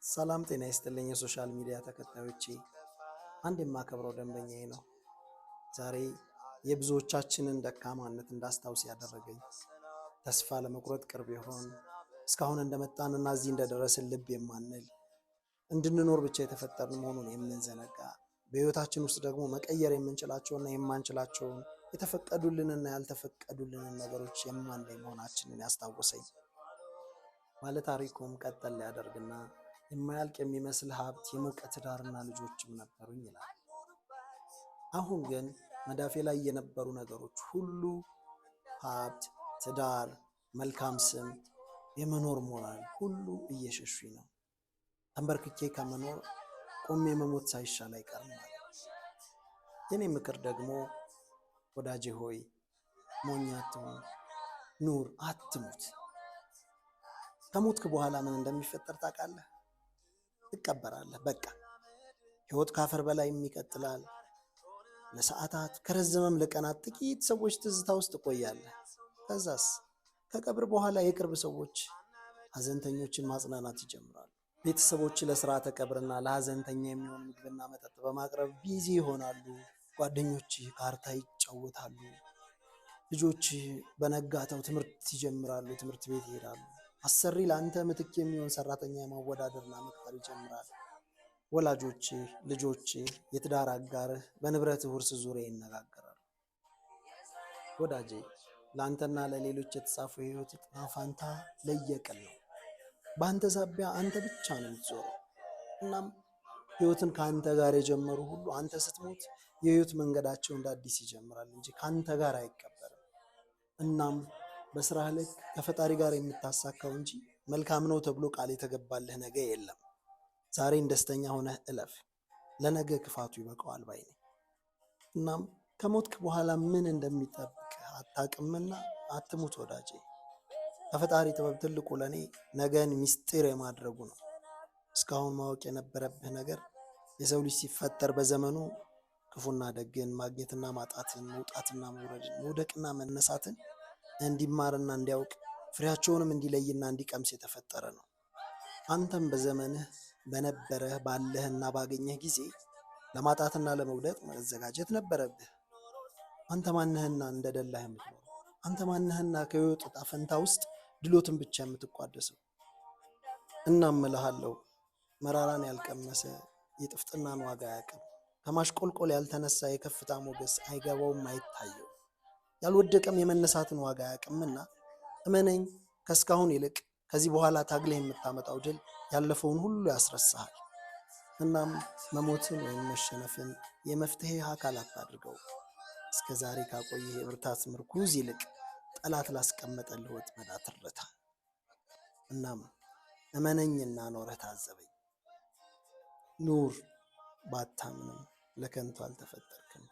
ሰላም ጤና ይስጥልኝ የሶሻል ሚዲያ ተከታዮቼ፣ አንድ የማከብረው ደንበኛዬ ነው። ዛሬ የብዙዎቻችንን ደካማነት እንዳስታውስ ያደረገኝ፣ ተስፋ ለመቁረጥ ቅርብ የሆን እስካሁን እንደመጣንና እዚህ እንደደረስን ልብ የማንል እንድንኖር ብቻ የተፈጠርን መሆኑን የምንዘነጋ፣ በህይወታችን ውስጥ ደግሞ መቀየር የምንችላቸውና የማንችላቸውን የተፈቀዱልንና ያልተፈቀዱልንን ነገሮች የማንለይ መሆናችንን ያስታወሰኝ። ባለታሪኩም ቀጠል ሊያደርግና የማያልቅ የሚመስል ሀብት፣ የሞቀ ትዳርና ልጆችም ነበሩኝ ይላል። አሁን ግን መዳፌ ላይ የነበሩ ነገሮች ሁሉ ሀብት፣ ትዳር፣ መልካም ስም፣ የመኖር ሞራል ሁሉ እየሸሹኝ ነው። ተንበርክኬ ከመኖር ቆሜ መሞት ሳይሻል አይቀርም ማለት። የኔ ምክር ደግሞ ወዳጄ ሆይ ሞኝ አትሁን፣ ኑር፣ አትሙት። ከሞትክ በኋላ ምን እንደሚፈጠር ታውቃለህ? ትቀበራለህ። በቃ ህይወት ካፈር በላይ ይቀጥላል። ለሰዓታት ከረዘመም ለቀናት ጥቂት ሰዎች ትዝታ ውስጥ ትቆያለህ። ከዛስ ከቀብር በኋላ የቅርብ ሰዎች ሀዘንተኞችን ማጽናናት ይጀምራሉ። ቤተሰቦች ለስርዓተ ቀብርና ለሀዘንተኛ የሚሆን ምግብና መጠጥ በማቅረብ ቢዚ ይሆናሉ። ጓደኞች ካርታ ይጫወታሉ። ልጆች በነጋታው ትምህርት ይጀምራሉ፣ ትምህርት ቤት ይሄዳሉ። አሰሪ ለአንተ ምትክ የሚሆን ሰራተኛ የማወዳደርና መቅጠር ይጀምራል። ወላጆች፣ ልጆች፣ የትዳር አጋርህ በንብረትህ ውርስ ዙሪያ ይነጋገራሉ። ወዳጄ ለአንተና ለሌሎች የተጻፈው የህይወት ዕጣ ፈንታ ለየቅል ነው። በአንተ ሳቢያ አንተ ብቻ ነው የምትዞረው። እናም ህይወትን ከአንተ ጋር የጀመሩ ሁሉ አንተ ስትሞት የህይወት መንገዳቸው እንደ አዲስ ይጀምራል እንጂ ከአንተ ጋር አይቀበርም። እናም በስራህ ልክ ከፈጣሪ ጋር የምታሳካው እንጂ መልካም ነው ተብሎ ቃል የተገባልህ ነገ የለም። ዛሬን ደስተኛ ሆነህ እለፍ። ለነገ ክፋቱ ይበቃዋል ባይ ነኝ። እናም ከሞትክ በኋላ ምን እንደሚጠብቅ አታውቅምና አትሙት ወዳጄ። ከፈጣሪ ጥበብ ትልቁ ለኔ ነገን ሚስጥር የማድረጉ ነው። እስካሁን ማወቅ የነበረብህ ነገር የሰው ልጅ ሲፈጠር በዘመኑ ክፉና ደግን፣ ማግኘትና ማጣትን፣ መውጣትና መውረድን፣ መውደቅና መነሳትን እንዲማርና እንዲያውቅ ፍሬያቸውንም እንዲለይና እንዲቀምስ የተፈጠረ ነው። አንተም በዘመንህ በነበረህ ባለህና ባገኘህ ጊዜ ለማጣትና ለመውደቅ መዘጋጀት ነበረብህ። አንተ ማነህና እንደደላህ የምትኖረው? አንተ ማነህና ከህይወት ዕጣ ፈንታ ውስጥ ድሎትን ብቻ የምትቋደሰው? እናም እልሃለሁ መራራን ያልቀመሰ የጥፍጥናን ዋጋ አያውቅም። ከማሽቆልቆል ያልተነሳ የከፍታ ሞገስ አይገባውም፣ አይታየው። ያልወደቀም የመነሳትን ዋጋ አያውቅምና እመነኝ፣ ከእስካሁን ይልቅ ከዚህ በኋላ ታግለህ የምታመጣው ድል ያለፈውን ሁሉ ያስረሳሃል። እናም መሞትን ወይም መሸነፍን የመፍትሄ አካል አታድርገው። እስከ ዛሬ ካቆየህ የብርታት ምርኩዝ ይልቅ ጠላት ላስቀመጠልህ ወጥመድ አትረታ። እናም እመነኝና ኖረህ ታዘበኝ። ኑር፣ ባታምንም ለከንቱ አልተፈጠርክም።